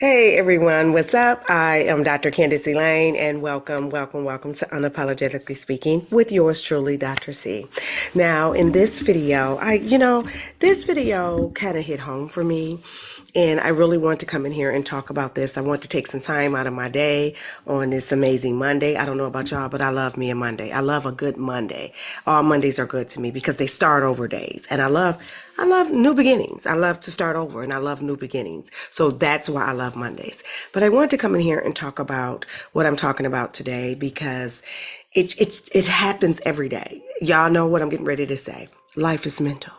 Hey everyone, what's up? I am Dr. Candace Elaine and welcome to Unapologetically Speaking with yours truly, Dr. C. Now, in this video, this video kind of hit home for me and I really want to come in here and talk about this. I want to take some time out of my day on this amazing Monday. I don't know about y'all, but I love me a Monday. I love a good Monday. All Mondays are good to me because they start over days and I love new beginnings. I love to start over and I love new beginnings. So that's why I love Mondays. But I want to come in here and talk about what I'm talking about today because it happens every day. Y'all know what I'm getting ready to say. Life is mental.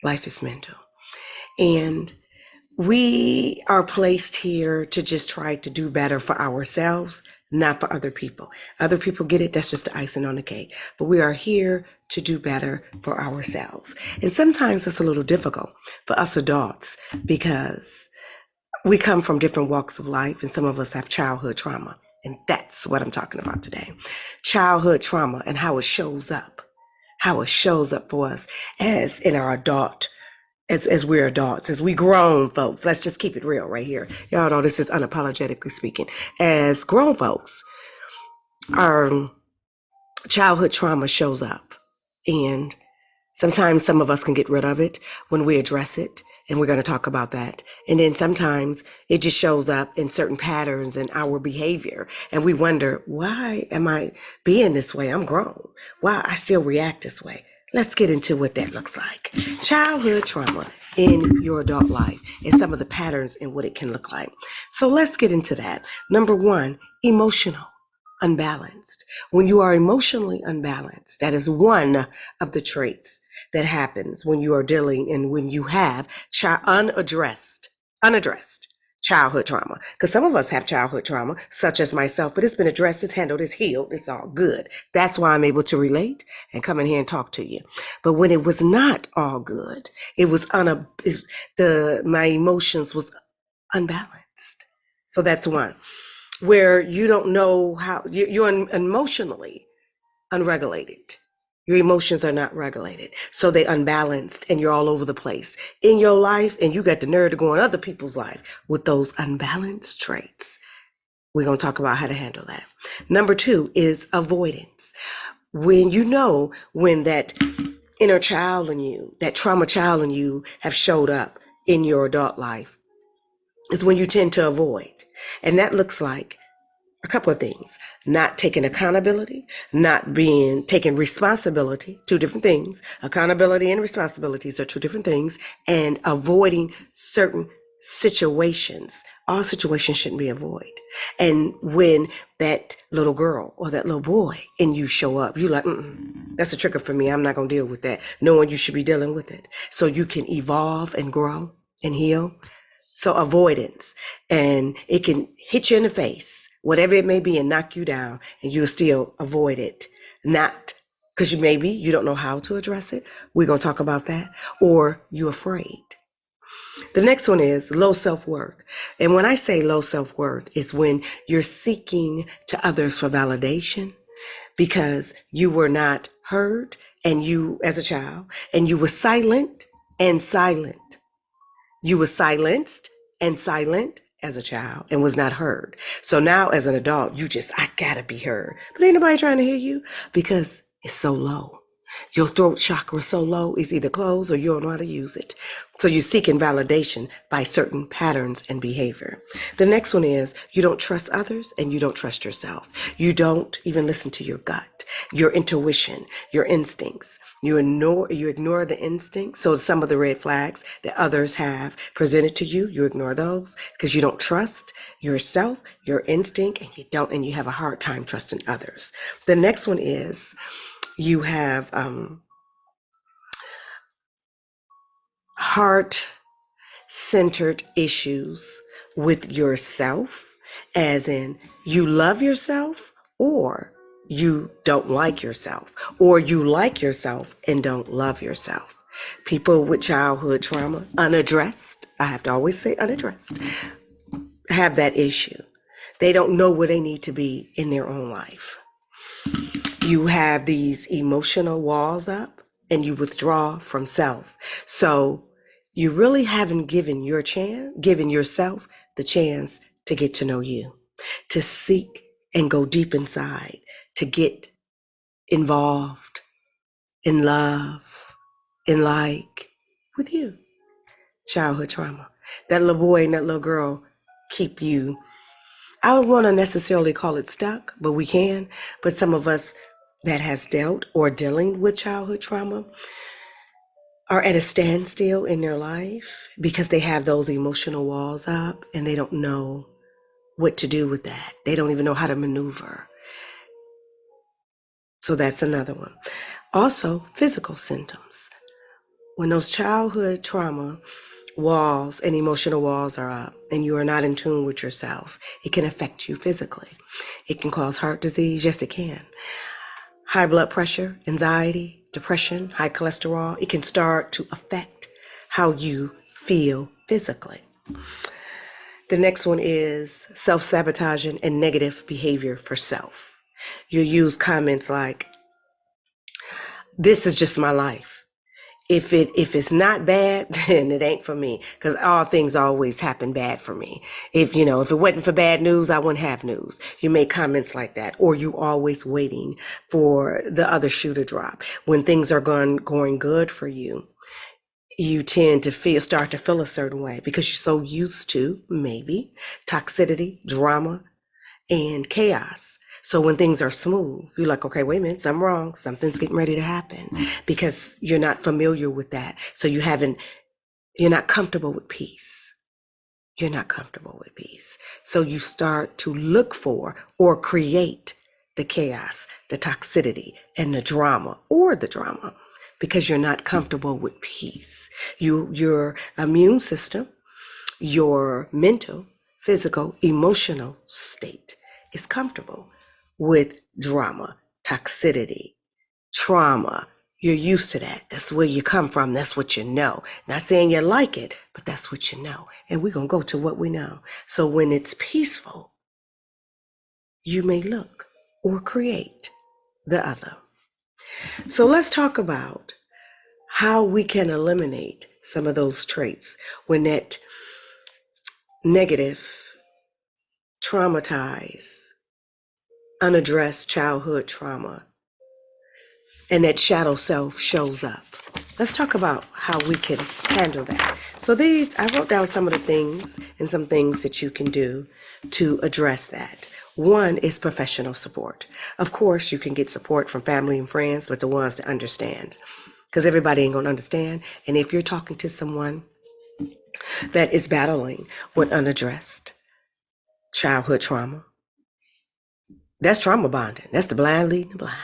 Life is mental. And we are placed here to just try to do better for ourselves, not for other people. Other people get it, that's just the icing on the cake. But we are here to do better for ourselves. And sometimes it's a little difficult for us adults because we come from different walks of life and some of us have childhood trauma. And that's what I'm talking about today. Childhood trauma and how it shows up. How it shows up for us as in our as we're adults, as we grown folks. Let's just keep it real right here. Y'all know this is unapologetically speaking. As grown folks, our childhood trauma shows up. And sometimes some of us can get rid of it when we address it. And we're going to talk about that. And then sometimes it just shows up in certain patterns in our behavior. And we wonder, why am I being this way? I'm grown. Why I still react this way? Let's get into what that looks like. Childhood trauma in your adult life and some of the patterns and what it can look like. So let's get into that. Number one, emotional unbalanced. When you are emotionally unbalanced, that is one of the traits that happens when you are dealing and when you have unaddressed childhood trauma. Because some of us have childhood trauma, such as myself, but it's been addressed, it's handled, it's healed, it's all good. That's why I'm able to relate and come in here and talk to you. But when it was not all good, it was my emotions was unbalanced. So that's one where you don't know how you're emotionally unregulated. Your emotions are not regulated. So they unbalanced and you're all over the place in your life. And you got the nerve to go in other people's life with those unbalanced traits. We're going to talk about how to handle that. Number two is avoidance. When that inner child in you, that trauma child in you have showed up in your adult life, is when you tend to avoid. And that looks like a couple of things: not taking accountability, not taking responsibility, two different things. Accountability and responsibilities are two different things, and avoiding certain situations. All situations shouldn't be avoided. And when that little girl or that little boy in you show up, you're like, that's a trigger for me. I'm not going to deal with that, knowing you should be dealing with it so you can evolve and grow and heal. So avoidance, and it can hit you in the face, whatever it may be, and knock you down, and you'll still avoid it. Not because you don't know how to address it. We're going to talk about that. Or you're afraid. The next one is low self-worth. And when I say low self-worth, it's when you're seeking to others for validation because you were not heard and you as a child, and you were silent and silent. You were silenced and silent as a child and was not heard. So now as an adult, I gotta be heard. But ain't nobody trying to hear you because it's so low. Your throat chakra is so low, it's either closed or you don't know how to use it. So you're seeking validation by certain patterns and behavior. The next one is you don't trust others and you don't trust yourself. You don't even listen to your gut, your intuition, your instincts. You ignore the instincts. So some of the red flags that others have presented to you, you ignore those because you don't trust yourself, your instinct, and you have a hard time trusting others. The next one is you have heart-centered issues with yourself, as in you love yourself or you don't like yourself, or you like yourself and don't love yourself. People with childhood trauma, unaddressed, I have to always say unaddressed, have that issue. They don't know where they need to be in their own life. You have these emotional walls up and you withdraw from self. So you really haven't given yourself the chance to get to know you, to seek and go deep inside, to get involved in love, in like with you. Childhood trauma. That little boy and that little girl keep you, I don't want to necessarily call it stuck, but we can. But some of us that has dealt or dealing with childhood trauma are at a standstill in their life because they have those emotional walls up and they don't know what to do with that. They don't even know how to maneuver. So that's another one. Also, physical symptoms. When those childhood trauma walls and emotional walls are up and you are not in tune with yourself, it can affect you physically. It can cause heart disease. Yes, it can. High blood pressure, anxiety, depression, high cholesterol. It can start to affect how you feel physically. The next one is self-sabotaging and negative behavior for self. You use comments like, this is just my life. If it's not bad, then it ain't for me, because all things always happen bad for me. If it wasn't for bad news, I wouldn't have news. You make comments like that, or you always waiting for the other shoe to drop. When things are going good for you, you tend to start to feel a certain way because you're so used to maybe toxicity, drama, and chaos. So when things are smooth, you're like, okay, wait a minute, something wrong. Something's getting ready to happen because you're not familiar with that. So you're not comfortable with peace. You're not comfortable with peace. So you start to look for or create the chaos, the toxicity, and the drama because you're not comfortable with peace. Your immune system, your mental, physical, emotional state is comfortable with drama, toxicity, trauma. You're used to that. That's where you come from. That's what you know. Not saying you like it, but that's what you know. And we're going to go to what we know. So when it's peaceful, you may look or create the other. So let's talk about how we can eliminate some of those traits when that negative, traumatized, unaddressed childhood trauma and that shadow self shows up. Let's talk about how we can handle that. So I wrote down some of the things and some things that you can do to address that. One is professional support. Of course, you can get support from family and friends, but the ones that understand, because everybody ain't gonna understand. And if you're talking to someone that is battling with unaddressed childhood trauma, that's trauma bonding. That's the blind leading the blind.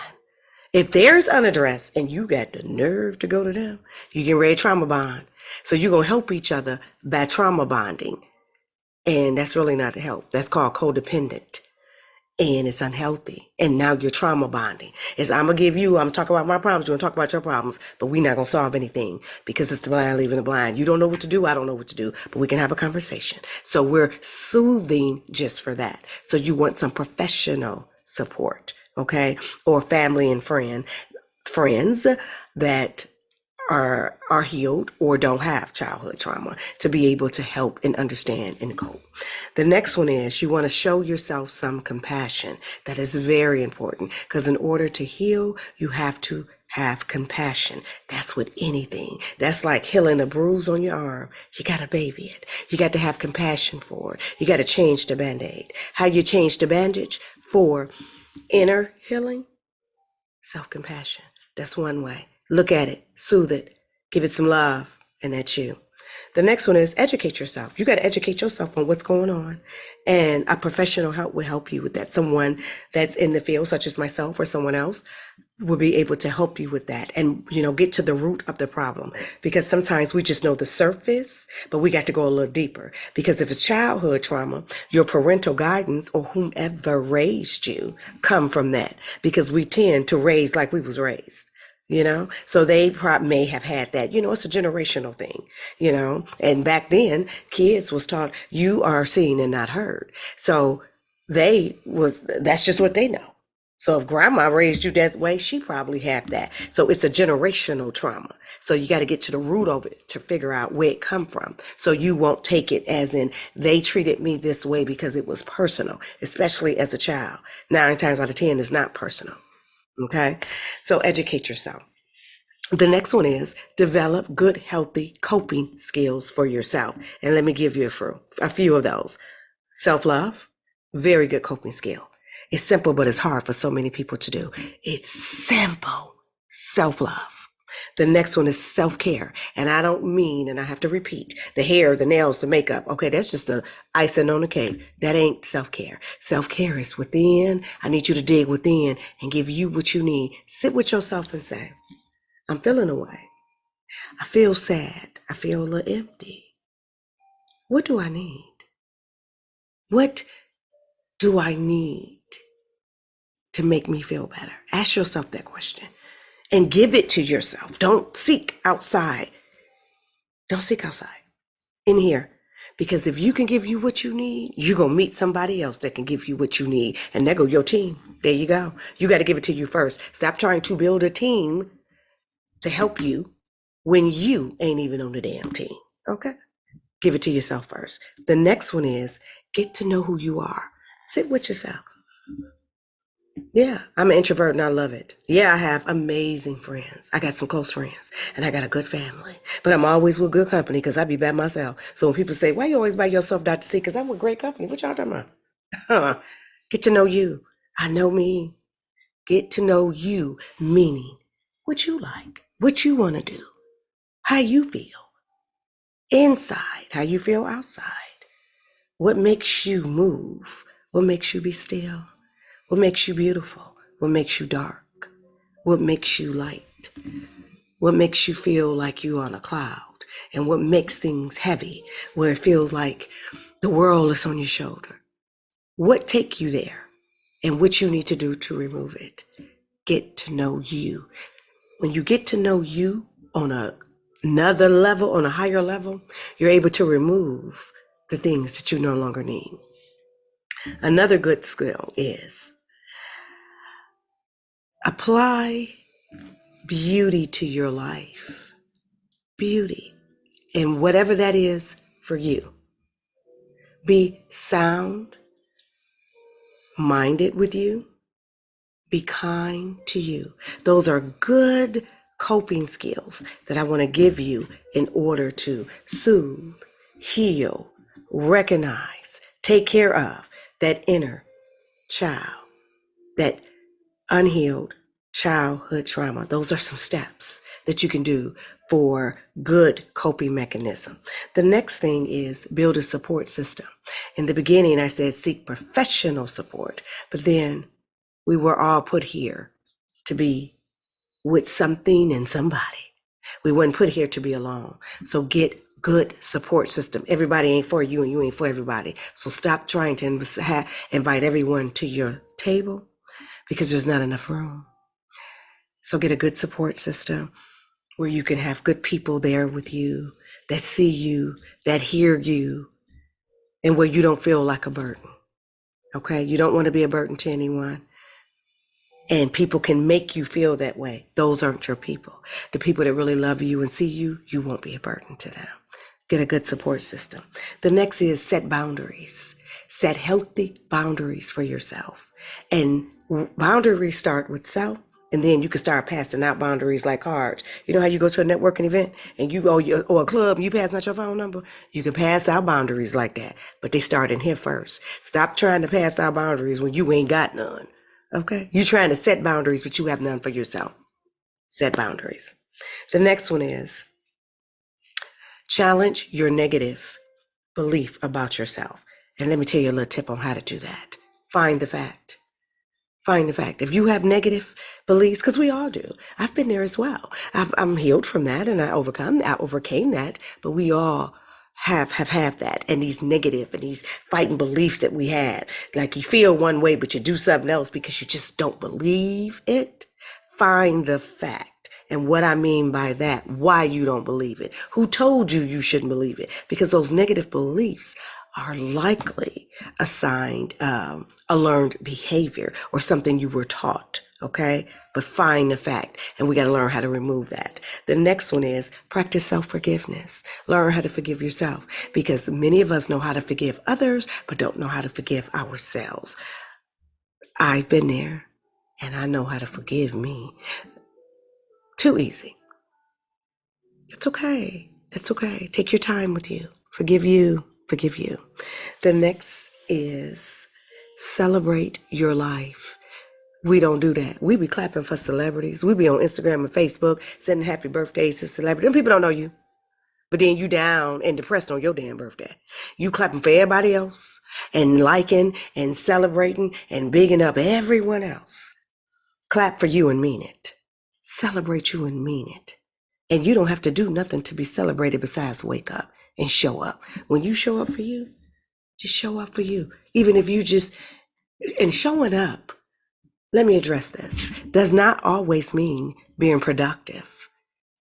If there's unaddressed and you got the nerve to go to them, you get ready to trauma bond. So you're going to help each other by trauma bonding. And that's really not the help. That's called codependent. And it's unhealthy. And now you're trauma bonding. I'm going to talk about my problems. You're going to talk about your problems. But we're not going to solve anything because it's the blind leading the blind. You don't know what to do. I don't know what to do. But we can have a conversation. So we're soothing just for that. So you want some professional support. Okay, or family and friends that are healed or don't have childhood trauma to be able to help and understand and cope. The next one is you want to show yourself some compassion. That is very important because in order to heal, you have to have compassion. That's with anything. That's like healing a bruise on your arm. You got to baby it. You got to have compassion for it. You got to change the Band-Aid. How you change the bandage for inner healing? Self-compassion. That's one way. Look at it, soothe it, give it some love, and that's you. The next one is educate yourself. You got to educate yourself on what's going on. And a professional help will help you with that. Someone that's in the field, such as myself or someone else, will be able to help you with that and, get to the root of the problem. Because sometimes we just know the surface, but we got to go a little deeper. Because if it's childhood trauma, your parental guidance or whomever raised you come from that. Because we tend to raise like we was raised. So they may have had that. It's a generational thing. And back then kids was taught you are seen and not heard. So that's just what they know. So if grandma raised you that way, she probably had that. So it's a generational trauma. So you got to get to the root of it to figure out where it come from. So you won't take it as in they treated me this way because it was personal, especially as a child. 9 times out of 10 is not personal. Okay. So educate yourself. The next one is develop good, healthy coping skills for yourself. And let me give you a few of those. Self-love, very good coping skill. It's simple, but it's hard for so many people to do. It's simple. Self-love. The next one is self-care. And I don't mean, and I have to repeat, the hair, the nails, the makeup. Okay, that's just the icing on the cake. That ain't self-care. Self-care is within. I need you to dig within and give you what you need. Sit with yourself and say, I'm feeling away. I feel sad. I feel a little empty. What do I need? What do I need to make me feel better? Ask yourself that question and give it to yourself. Don't seek outside. Don't seek outside. In here. Because if you can give you what you need, you're going to meet somebody else that can give you what you need. And there go your team. There you go. You got to give it to you first. Stop trying to build a team to help you when you ain't even on the damn team. Okay? Give it to yourself first. The next one is get to know who you are. Sit with yourself. Yeah, I'm an introvert and I love it. Yeah, I have amazing friends. I got some close friends and I got a good family. But I'm always with good company because I be by myself. So when people say, why you always by yourself, Dr. C? Because I'm with great company. What y'all talking about? Get to know you. I know me. Get to know you, meaning what you like, what you want to do, how you feel inside, how you feel outside, what makes you move, what makes you be still, what makes you beautiful, what makes you dark, what makes you light, what makes you feel like you're on a cloud, and what makes things heavy, where it feels like the world is on your shoulder. What take you there, and what you need to do to remove it. Get to know you. When you get to know you on another level, on a higher level, you're able to remove the things that you no longer need. Another good skill is apply beauty to your life. Beauty. And whatever that is for you. Be sound minded with you. Be kind to you. Those are good coping skills that I want to give you in order to soothe, heal, recognize, take care of that inner child, that unhealed childhood trauma. Those are some steps that you can do for good coping mechanism. The next thing is build a support system. In the beginning, I said seek professional support, but then we were all put here to be with something and somebody. We weren't put here to be alone. So get good support system. Everybody ain't for you and you ain't for everybody. So stop trying to invite everyone to your table because there's not enough room. So get a good support system where you can have good people there with you that see you, that hear you, and where you don't feel like a burden. Okay? You don't want to be a burden to anyone. And people can make you feel that way. Those aren't your people. The people that really love you and see you, you won't be a burden to them. Get a good support system. The next is set boundaries. Set healthy boundaries for yourself. And boundaries start with self, and then you can start passing out boundaries like cards. You know how you go to a networking event and or a club and you pass out your phone number? You can pass out boundaries like that, but they start in here first. Stop trying to pass out boundaries when you ain't got none. Okay? You're trying to set boundaries, but you have none for yourself. Set boundaries. The next one is challenge your negative belief about yourself. And let me tell you a little tip on how to do that. Find the fact. Find the fact. If you have negative beliefs, because we all do. I've been there as well. I'm healed from that and I overcame that, but we all have that and these negative and these fighting beliefs that we had. Like you feel one way, but you do something else because you just don't believe it. Find the fact And what I mean by that, why you don't believe it, who told you you shouldn't believe it, because those negative beliefs are likely assigned a learned behavior or something you were taught. Okay, but find the fact, and we got to learn how to remove that. The next one is practice self-forgiveness. Learn how to forgive yourself, because many of us know how to forgive others, but don't know how to forgive ourselves. I've been there, and I know how to forgive me. Too easy. It's okay. It's okay. Take your time with you. Forgive you. Forgive you. The next is celebrate your life. We don't do that. We be clapping for celebrities. We be on Instagram and Facebook sending happy birthdays to celebrities. Them people don't know you. But then you down and depressed on your damn birthday. You clapping for everybody else and liking and celebrating and bigging up everyone else. Clap for you and mean it. Celebrate you and mean it. And you don't have to do nothing to be celebrated besides wake up and show up. When you show up for you, just show up for you. Even if you just, and showing up, let me address this, does not always mean being productive.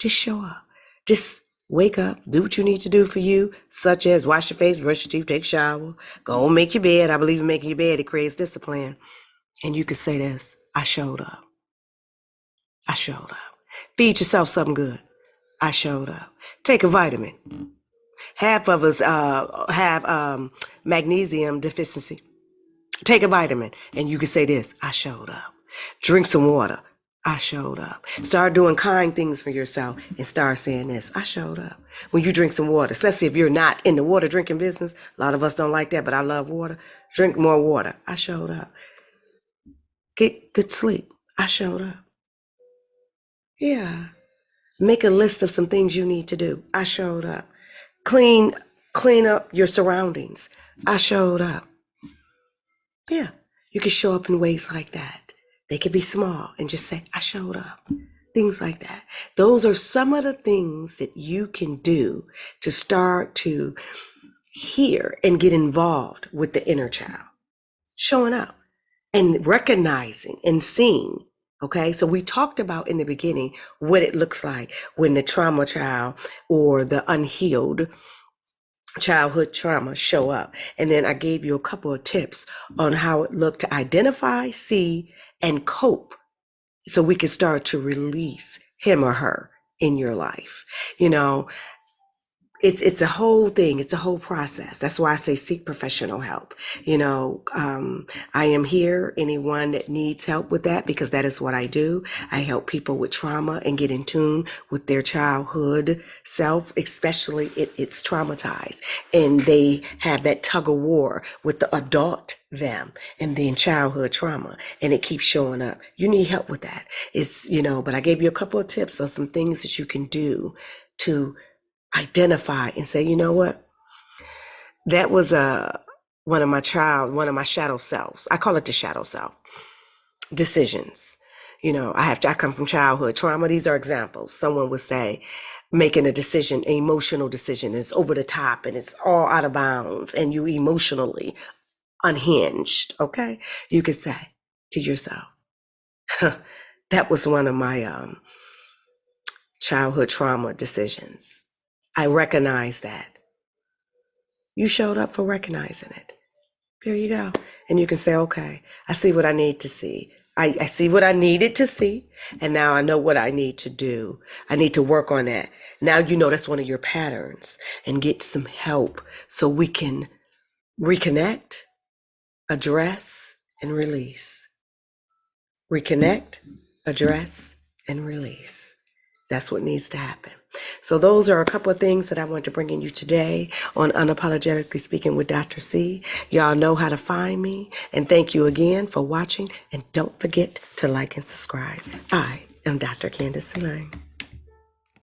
Just show up. Just wake up, do what you need to do for you, such as wash your face, brush your teeth, take a shower, go make your bed. I believe in making your bed. It creates discipline. And you could say this, I showed up. I showed up. Feed yourself something good. I showed up. Take a vitamin. Half of us have magnesium deficiency. Take a vitamin, and you can say this, I showed up. Drink some water. I showed up. Start doing kind things for yourself and start saying this, I showed up. When you drink some water, especially if you're not in the water drinking business, a lot of us don't like that, but I love water. Drink more water. I showed up. Get good sleep. I showed up. Yeah. Make a list of some things you need to do. I showed up. Clean up your surroundings. I showed up. Yeah, you can show up in ways like that. They could be small and just say, I showed up. Things like that. Those are some of the things that you can do to start to hear and get involved with the inner child. Showing up and recognizing and seeing. Okay, so we talked about in the beginning what it looks like when the trauma child or the unhealed childhood trauma show up. And then I gave you a couple of tips on how it looked to identify, see, and cope so we can start to release him or her in your life. You know, it's a whole thing. It's a whole process. That's why I say seek professional help. You know, I am here, anyone that needs help with that, because that is what I do. I help people with trauma and get in tune with their childhood self, especially if it's traumatized and they have that tug of war with the adult them and then childhood trauma, and it keeps showing up. You need help with that. It's, you know, but I gave you a couple of tips on some things that you can do to identify and say, you know what, that was one of my shadow selves. I call it the shadow self decisions. You know, I come from childhood trauma. These are examples. Someone would say making a decision, an emotional decision, it's over the top and it's all out of bounds and you emotionally unhinged. Okay, you could say to yourself, that was one of my childhood trauma decisions. I recognize that. You showed up for recognizing it. There you go. And you can say, okay, I see what I need to see. I see what I needed to see. And now I know what I need to do. I need to work on that. Now you know that's one of your patterns, and get some help so we can reconnect, address, and release. Reconnect, address, and release. That's what needs to happen. So those are a couple of things that I want to bring in you today on Unapologetically Speaking with Dr. C. Y'all know how to find me. And thank you again for watching. And don't forget to like and subscribe. I am Dr. Candace C. Lane.